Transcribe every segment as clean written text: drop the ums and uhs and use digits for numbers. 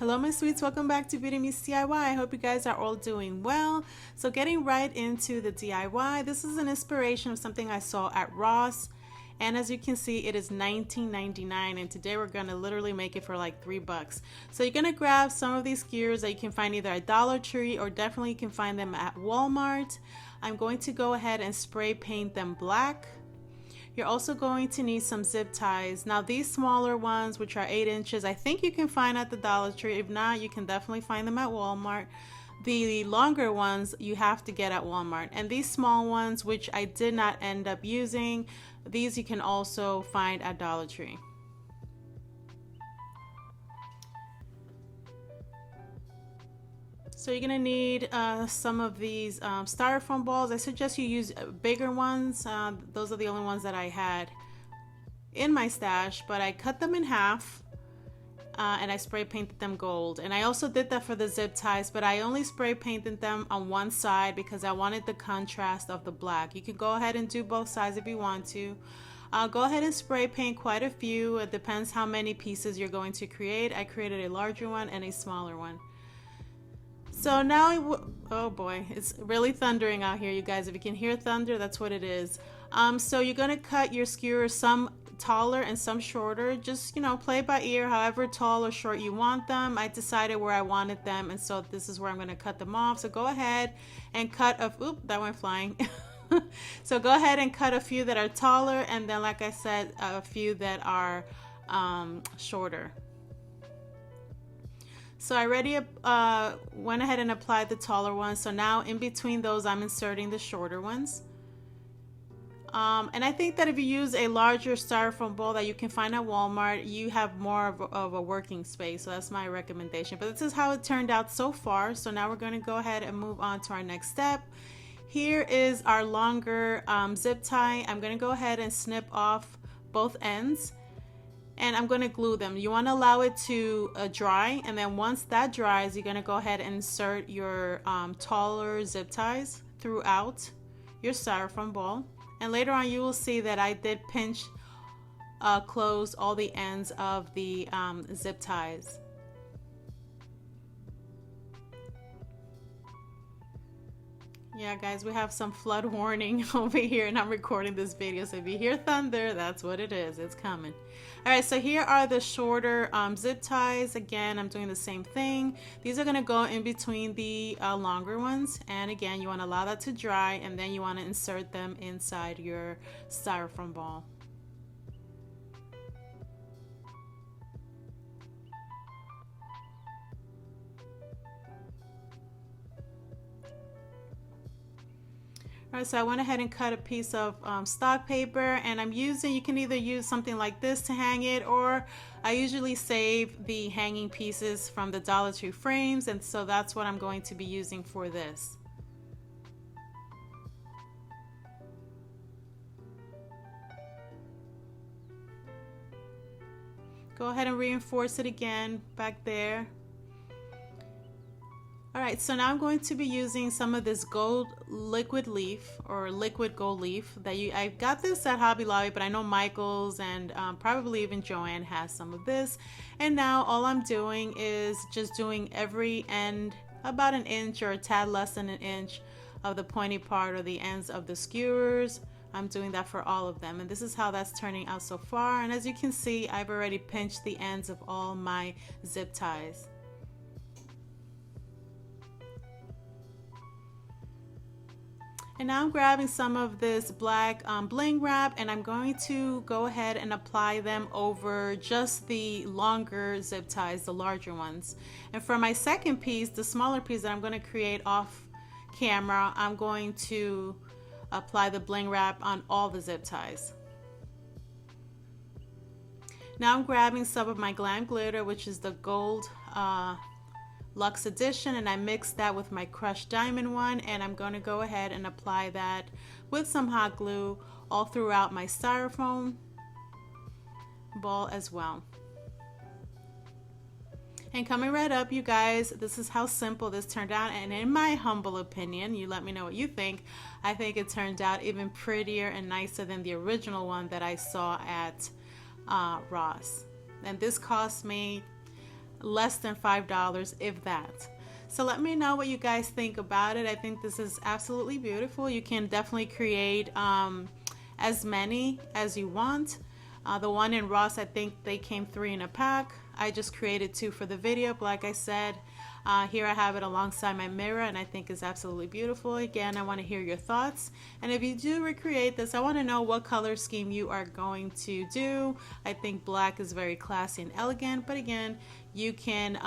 Hello my sweets, welcome back to Beauty Meets DIY. I hope you guys are all doing well. So getting right into the DIY, this is an inspiration of something I saw at Ross. And as you can see, it is $19.99, and today we're gonna literally make it for like $3. So you're gonna grab some of these skewers that you can find either at Dollar Tree or definitely you can find them at Walmart. I'm going to go ahead and spray paint them black. You're also going to need some zip ties. Now these smaller ones, which are 8 inches, I think you can find at the Dollar Tree. If not, you can definitely find them at Walmart. The longer ones you have to get at Walmart. And these small ones, which I did not end up using, these you can also find at Dollar Tree. So you're gonna need some of these styrofoam balls. I suggest you use bigger ones. Those are the only ones that I had in my stash, but I cut them in half and I spray painted them gold. And I also did that for the zip ties, but I only spray painted them on one side because I wanted the contrast of the black. You can go ahead and do both sides if you want to. Go ahead and spray paint quite a few. It depends how many pieces you're going to create. I created a larger one and a smaller one. So now, oh boy, it's really thundering out here, you guys. If you can hear thunder, that's what it is. So you're gonna cut your skewers, some taller and some shorter. Just, you know, play by ear, however tall or short you want them. I decided where I wanted them, and so this is where I'm gonna cut them off. So go ahead and cut a, oop, that went flying. So go ahead and cut a few that are taller, and then, like I said, a few that are shorter. So I already went ahead and applied the taller ones. So now in between those, I'm inserting the shorter ones. And I think that if you use a larger styrofoam bowl that you can find at Walmart, you have more of a working space. So that's my recommendation. But this is how it turned out so far. So now we're going to go ahead and move on to our next step. Here is our longer zip tie. I'm going to go ahead and snip off both ends. And I'm going to glue them. You want to allow it to dry, and then once that dries, you're going to go ahead and insert your taller zip ties throughout your styrofoam ball. And later on you will see that I did pinch close all the ends of the zip ties. Yeah guys, we have some flood warning over here and I'm recording this video, so if you hear thunder, that's what it is. It's coming. Alright, so here are the shorter zip ties. Again, I'm doing the same thing. These are going to go in between the longer ones, and again, you want to allow that to dry, and then you want to insert them inside your styrofoam ball. Alright, so I went ahead and cut a piece of stock paper, and I'm using, you can either use something like this to hang it, or I usually save the hanging pieces from the Dollar Tree frames, and so that's what I'm going to be using for this. Go ahead and reinforce it again back there. Alright, so now I'm going to be using some of this gold liquid leaf, or liquid gold leaf that I got this at Hobby Lobby, but I know Michael's and probably even Joanne has some of this. And now all I'm doing is just doing every end about an inch or a tad less than an inch of the pointy part or the ends of the skewers. I'm doing that for all of them, and this is how that's turning out so far. And as you can see, I've already pinched the ends of all my zip ties. And now I'm grabbing some of this black bling wrap, and I'm going to go ahead and apply them over just the longer zip ties, the larger ones. And for my second piece, the smaller piece that I'm going to create off camera, I'm going to apply the bling wrap on all the zip ties. Now I'm grabbing some of my Glam glitter, which is the gold Luxe Edition, and I mixed that with my crushed diamond one, and I'm going to go ahead and apply that with some hot glue all throughout my styrofoam ball as well. And coming right up, you guys, this is how simple this turned out, and in my humble opinion, you let me know what you think, I think it turned out even prettier and nicer than the original one that I saw at Ross. And this cost me less than $5, if that. So let me know what you guys think about it. I think this is absolutely beautiful. You can definitely create as many as you want. The one in Ross, I think they came 3 in a pack. I just created 2 for the video, but like I said, here I have it alongside my mirror, and I think it's absolutely beautiful. Again, I want to hear your thoughts, and if you do recreate this, I want to know what color scheme you are going to do. I think black is very classy and elegant, but again, you can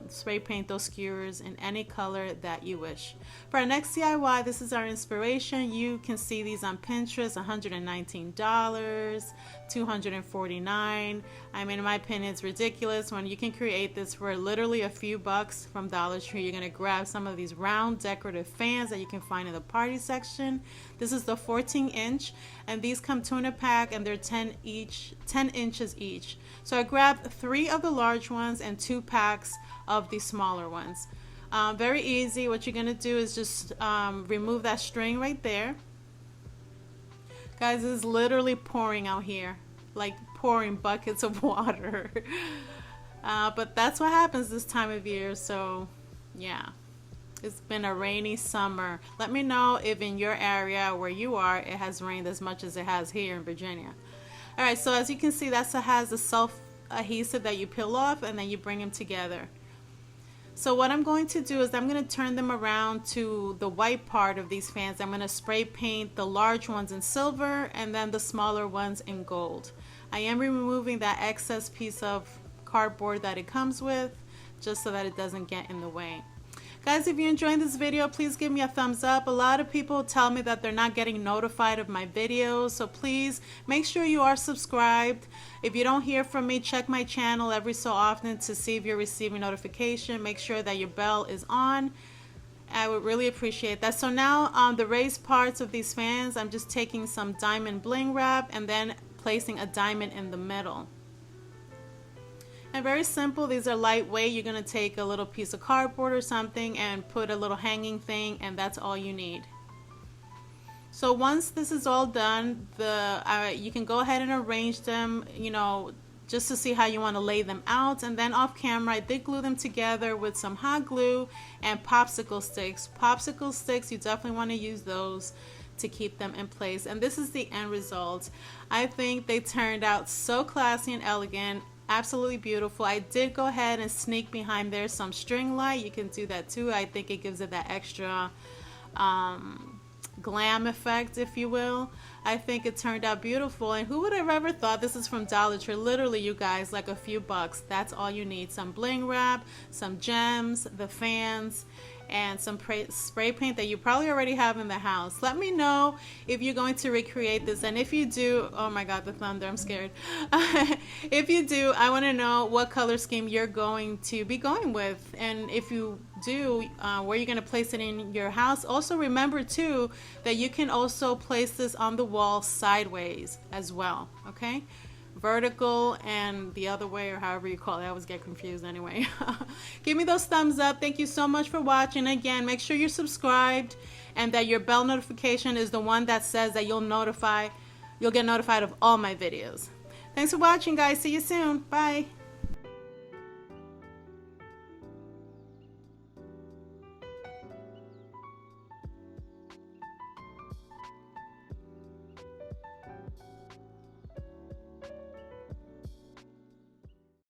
spray paint those skewers in any color that you wish. For our next DIY, this is our inspiration. You can see these on Pinterest, $119, $249. I mean, in my opinion, it's ridiculous when you can create this for literally a few bucks from Dollar Tree. You're gonna grab some of these round decorative fans that you can find in the party section. This is the 14-inch, and these come 2 in a pack, and they're 10 inches each. So I grabbed 3 of the large ones and 2 packs of the smaller ones. Very easy. What you're gonna do is just remove that string right there. Guys, it's literally pouring out here, like pouring buckets of water. But that's what happens this time of year. So yeah, it's been a rainy summer. Let me know if in your area where you are it has rained as much as it has here in Virginia. All right, so as you can see, that has a self adhesive that you peel off and then you bring them together. So what I'm going to do is I'm going to turn them around to the white part of these fans. I'm going to spray paint the large ones in silver and then the smaller ones in gold. I am removing that excess piece of cardboard that it comes with, just so that it doesn't get in the way. Guys, if you enjoyed this video, please give me a thumbs up. A lot of people tell me that they're not getting notified of my videos, so please make sure you are subscribed. If you don't hear from me, check my channel every so often to see if you're receiving notification. Make sure that your bell is on. I would really appreciate that. So now on the raised parts of these fans, I'm just taking some diamond bling wrap and then placing a diamond in the middle. And very simple, these are lightweight. You're going to take a little piece of cardboard or something and put a little hanging thing, and that's all you need. So once this is all done, you can go ahead and arrange them, you know, just to see how you want to lay them out. And then off camera, I did glue them together with some hot glue and popsicle sticks. Popsicle sticks, you definitely want to use those to keep them in place. And this is the end result. I think they turned out so classy and elegant. Absolutely beautiful. I did go ahead and sneak behind there some string light. You can do that too. I think it gives it that extra glam effect, if you will. I think it turned out beautiful, and who would have ever thought? This is from Dollar Tree. Literally, you guys, like a few bucks. That's all you need. Some bling wrap, some gems, the fans, and some spray paint that you probably already have in the house. Let me know if you're going to recreate this, and if you do, oh my god, the thunder, I'm scared. If you do, I want to know what color scheme you're going to be going with, and if you do, where you're going to place it in your house. Also remember too that you can also place this on the wall sideways as well, okay? Vertical and the other way, or however you call it. I always get confused anyway. Give me those thumbs up. Thank you so much for watching. Again, make sure you're subscribed and that your bell notification is the one that says that you'll get notified of all my videos. Thanks for watching, guys. See you soon. Bye.